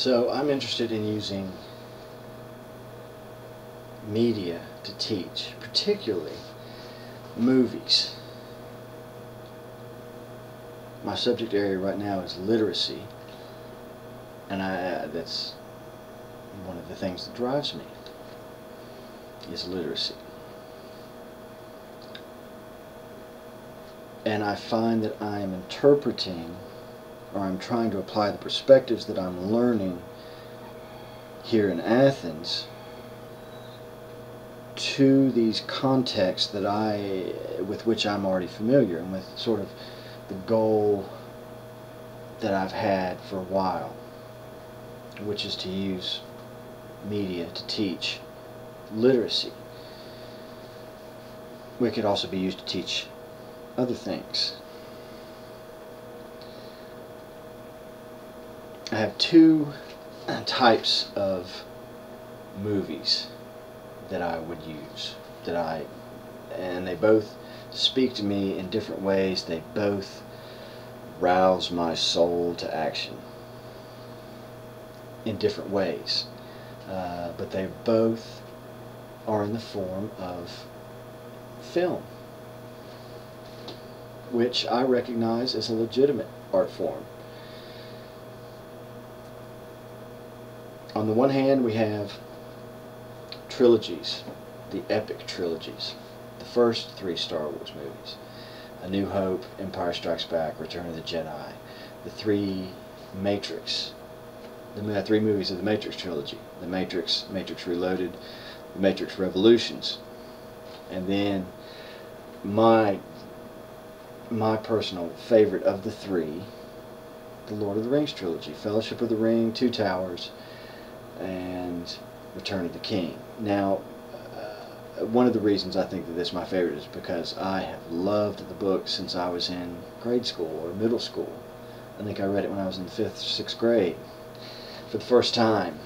So I'm interested in using media to teach, particularly movies. My subject area right now is literacy, and that's one of the things that drives me, is literacy. And I find that I am interpreting, or I'm trying to apply the perspectives that I'm learning here in Athens to these contexts that with which I'm already familiar, and with sort of the goal that I've had for a while, which is to use media to teach literacy. It could also be used to teach other things. I have two types of movies that I would use, and they both speak to me in different ways. They both rouse my soul to action in different ways, but they both are in the form of film, which I recognize as a legitimate art form. On the one hand, we have trilogies, the epic trilogies, the first three Star Wars movies: A New Hope, Empire Strikes Back, Return of the Jedi, the three Matrix, the three movies of the Matrix trilogy: The Matrix, Matrix Reloaded, The Matrix Revolutions, and then my personal favorite of the three, the Lord of the Rings trilogy: Fellowship of the Ring, Two Towers, and Return of the King. Now, one of the reasons I think that this is my favorite is because I have loved the book since I was in grade school or middle school. I think I read it when I was in the 5th or 6th grade for the first time.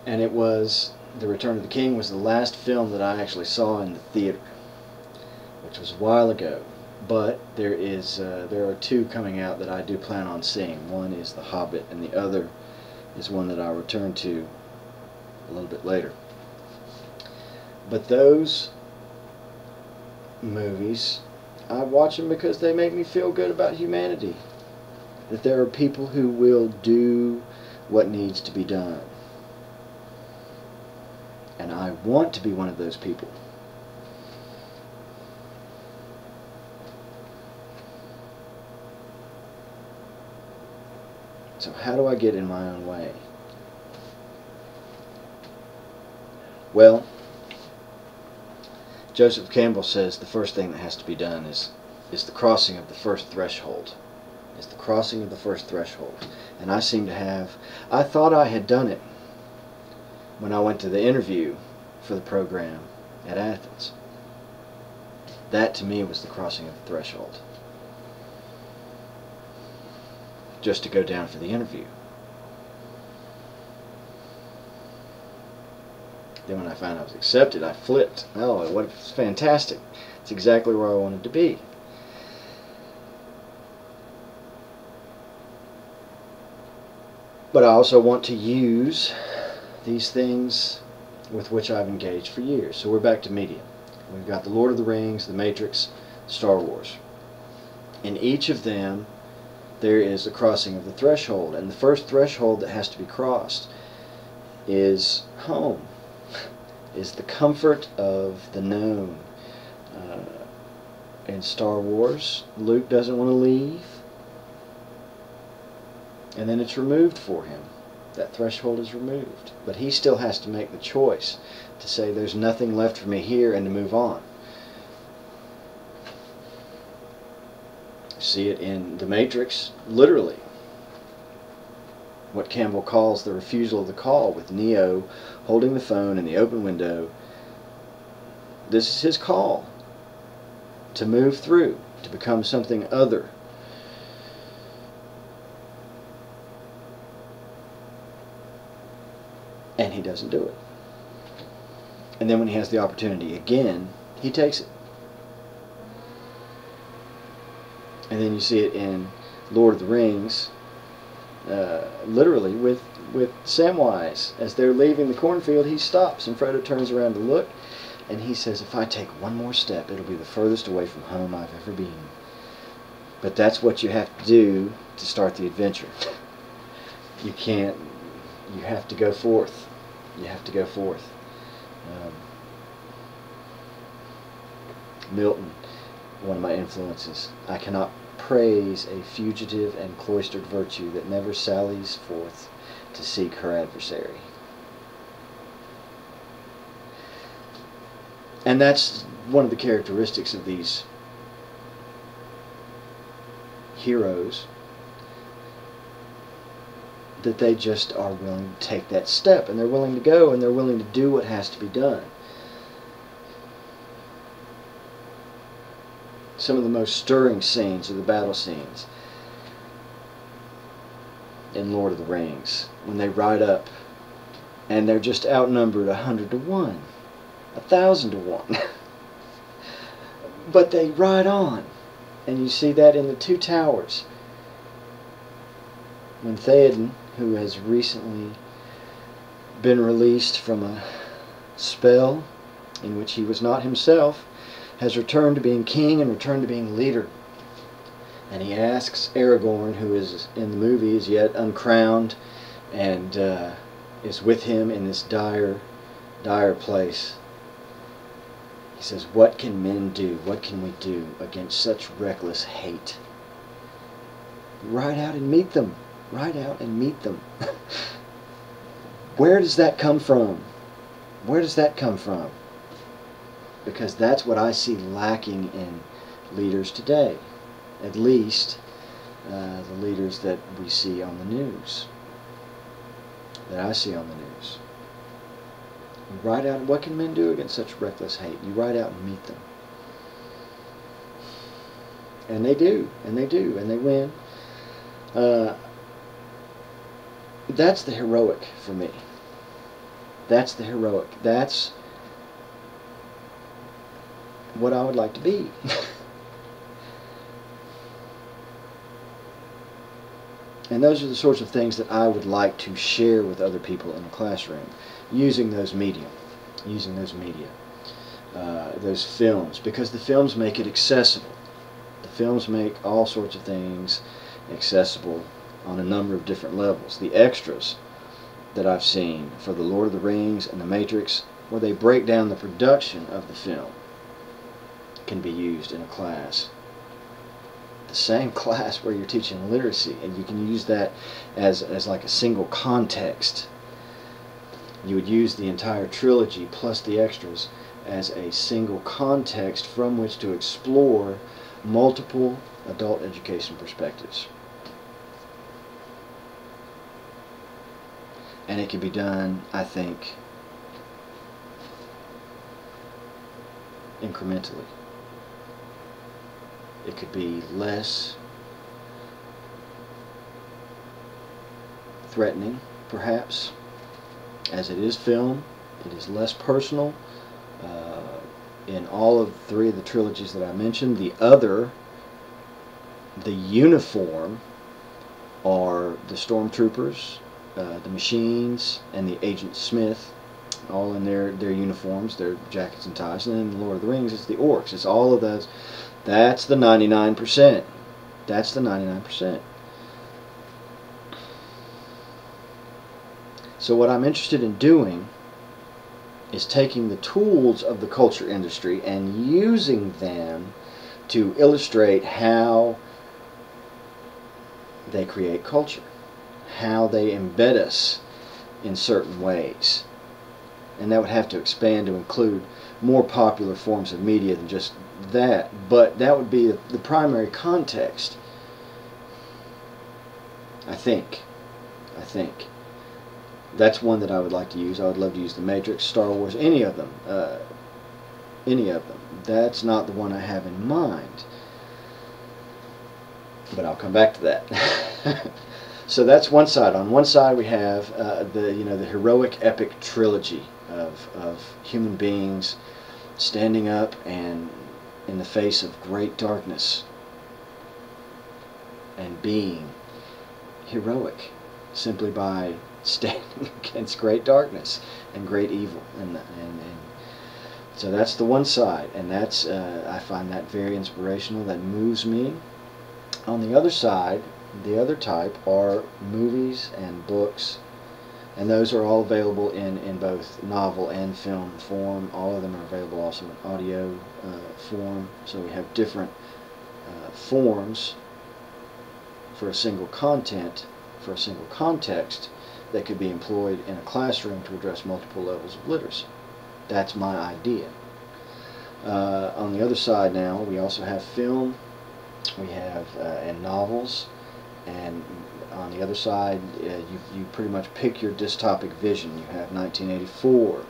And it was, The Return of the King was the last film that I actually saw in the theater, which was a while ago. But there are two coming out that I do plan on seeing. One is The Hobbit, and the other is one that I'll return to a little bit later. But those movies, I watch them because they make me feel good about humanity. That there are people who will do what needs to be done. And I want to be one of those people. So how do I get in my own way? Well, Joseph Campbell says the first thing that has to be done is the crossing of the first threshold. It's the crossing of the first threshold. And I seem to have, I thought I had done it when I went to the interview for the program at Athens. That to me was the crossing of the threshold. Just to go down for the interview. Then when I found I was accepted, I flipped. Oh, it was fantastic. It's exactly where I wanted to be. But I also want to use these things with which I've engaged for years. So we're back to media. We've got the Lord of the Rings, the Matrix, Star Wars. In each of them, there is a crossing of the threshold. And the first threshold that has to be crossed is home. Is the comfort of the known. In Star Wars, Luke doesn't want to leave, and then it's removed for him. That threshold is removed, but he still has to make the choice to say there's nothing left for me here and to move on. See it in The Matrix, literally. What Campbell calls the refusal of the call, with Neo holding the phone in the open window. This is his call to move through, to become something other. And he doesn't do it. And then when he has the opportunity again, he takes it. And then you see it in Lord of the Rings. literally with Samwise. As they're leaving the cornfield, he stops, and Frodo turns around to look, and he says, "If I take one more step, it'll be the furthest away from home I've ever been." But that's what you have to do to start the adventure. You can't. You have to go forth. You have to go forth. Milton, one of my influences. "I cannot praise a fugitive and cloistered virtue that never sallies forth to seek her adversary." And that's one of the characteristics of these heroes, that they just are willing to take that step, and they're willing to go, and they're willing to do what has to be done. Some of the most stirring scenes are the battle scenes in Lord of the Rings, when they ride up and they're just outnumbered 100 to 1, 1,000 to 1. But they ride on, and you see that in the Two Towers. When Theoden, who has recently been released from a spell in which he was not himself, has returned to being king and returned to being leader. And he asks Aragorn, who is in the movie is yet uncrowned, and is with him in this dire place. He says, "What can men do? What can we do against such reckless hate?" Ride out and meet them. Ride out and meet them. Where does that come from? Where does that come from? Because that's what I see lacking in leaders today. At least the leaders that we see on the news. That I see on the news. You ride out, what can men do against such reckless hate? You ride out and meet them. And they do, and they do, and they win. That's the heroic for me. That's the heroic. That's what I would like to be. And those are the sorts of things that I would like to share with other people in the classroom, using those media, those films, because the films make it accessible. The films make all sorts of things accessible on a number of different levels. The extras that I've seen for The Lord of the Rings and The Matrix, where they break down the production of the film, can be used in a class. The same class where you're teaching literacy, and you can use that as like a single context. You would use the entire trilogy plus the extras as a single context from which to explore multiple adult education perspectives. And it can be done, I think, incrementally. It could be less threatening, perhaps, as it is film. It is less personal. In all of three of the trilogies that I mentioned, the uniform are the stormtroopers, the machines, and the Agent Smith, all in their uniforms, their jackets and ties. And then in The Lord of the Rings, it's the orcs. It's all of those. That's the 99%. That's the 99%. So what I'm interested in doing is taking the tools of the culture industry and using them to illustrate how they create culture, how they embed us in certain ways. And that would have to expand to include more popular forms of media than just that, but that would be the primary context, I think. That's one that I would like to use. I would love to use The Matrix, Star Wars, any of them. That's not the one I have in mind, but I'll come back to that. So that's one side. On one side we have the heroic epic trilogy of human beings standing up and in the face of great darkness and being heroic simply by standing against great darkness and great evil. And so that's the one side, and that's I find that very inspirational. That moves me. On the other side, the other type are movies and books, and those are all available in both novel and film form. All of them are available also in audio form. So we have different forms for a single content, for a single context, that could be employed in a classroom to address multiple levels of literacy. That's my idea. On the other side now, we also have film, we have and novels, and on the other side, you pretty much pick your dystopic vision. You have 1984,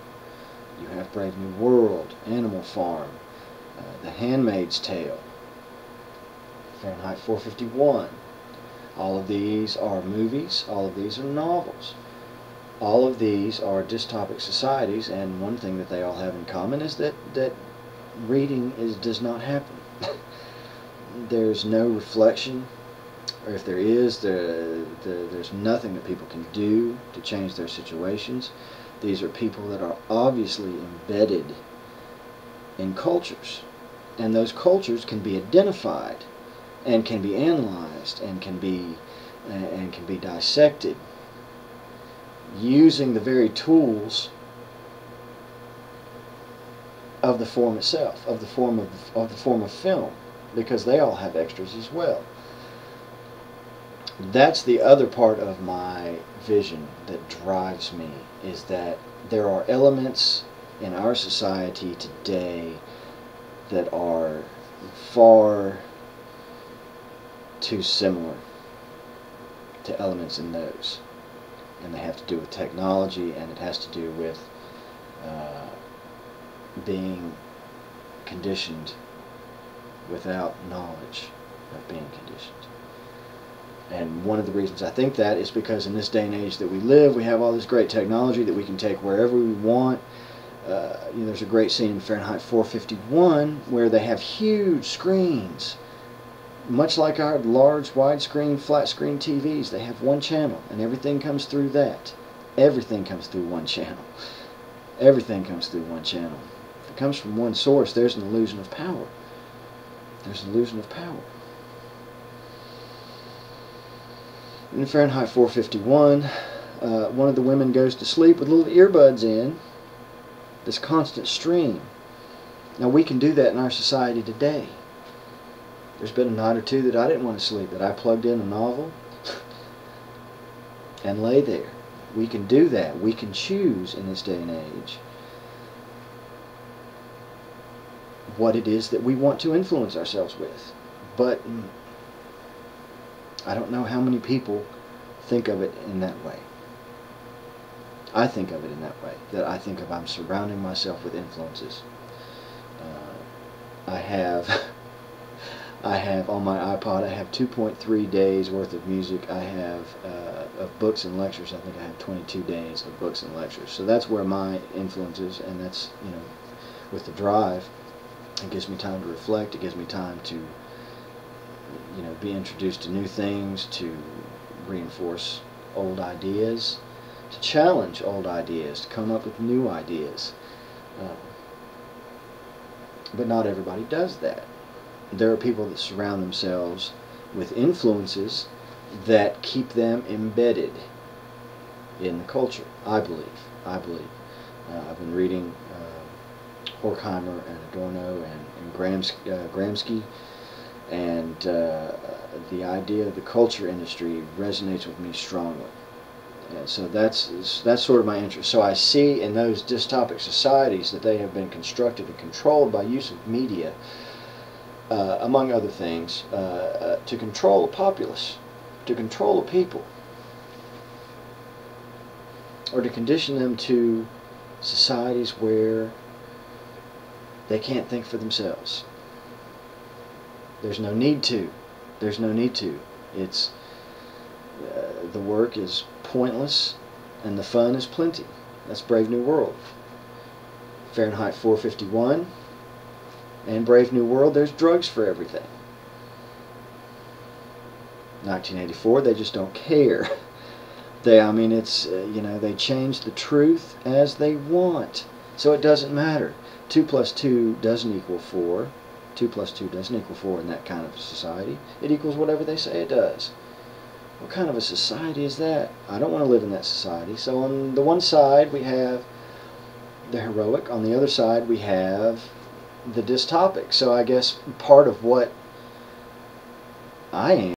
you have Brave New World, Animal Farm, The Handmaid's Tale, Fahrenheit 451. All of these are movies, all of these are novels. All of these are dystopic societies, and one thing that they all have in common is that reading does not happen. There's no reflection, or if there is, there's nothing that people can do to change their situations. These are people that are obviously embedded in cultures, and those cultures can be identified and can be analyzed and can be dissected using the very tools of the form itself, of the form of film, because they all have extras as well. That's the other part of my vision that drives me, is that there are elements in our society today that are far too similar to elements in those, and they have to do with technology, and it has to do with being conditioned without knowledge of being conditioned. And one of the reasons I think that is because in this day and age that we live, we have all this great technology that we can take wherever we want. There's a great scene in Fahrenheit 451 where they have huge screens, much like our large widescreen flat screen TVs. They have one channel, and everything comes through that. Everything comes through one channel. Everything comes through one channel. If it comes from one source, there's an illusion of power. There's an illusion of power. In Fahrenheit 451, one of the women goes to sleep with little earbuds in, this constant stream. Now we can do that in our society today. There's been a night or two that I didn't want to sleep, that I plugged in a novel and lay there. We can do that. We can choose in this day and age what it is that we want to influence ourselves with. But I don't know how many people think of it in that way. I think of it in that way, that I think of I'm surrounding myself with influences. I have on my iPod, I have 2.3 days worth of music. I have of books and lectures. I think I have 22 days of books and lectures. So that's where my influence is, and that's, with the drive, it gives me time to reflect. It gives me time to, be introduced to new things, to reinforce old ideas, to challenge old ideas, to come up with new ideas. But not everybody does that. There are people that surround themselves with influences that keep them embedded in the culture, I believe. I've been reading Horkheimer and Adorno and Gramsci, and the idea of the culture industry resonates with me strongly. And so that's sort of my interest. So I see in those dystopic societies that they have been constructed and controlled by use of media, among other things, to control a populace, to control a people, or to condition them to societies where they can't think for themselves. There's no need to. There's no need to. It's the work is pointless and the fun is plenty. That's Brave New World. Fahrenheit 451 and Brave New World, there's drugs for everything. 1984, they just don't care. I mean, it's, you know, they change the truth as they want. So it doesn't matter. 2 plus 2 doesn't equal 4. 2 plus 2 doesn't equal 4 in that kind of society. It equals whatever they say it does. What kind of a society is that? I don't want to live in that society. So on the one side we have the heroic. On the other side we have the dystopic. So I guess part of what I am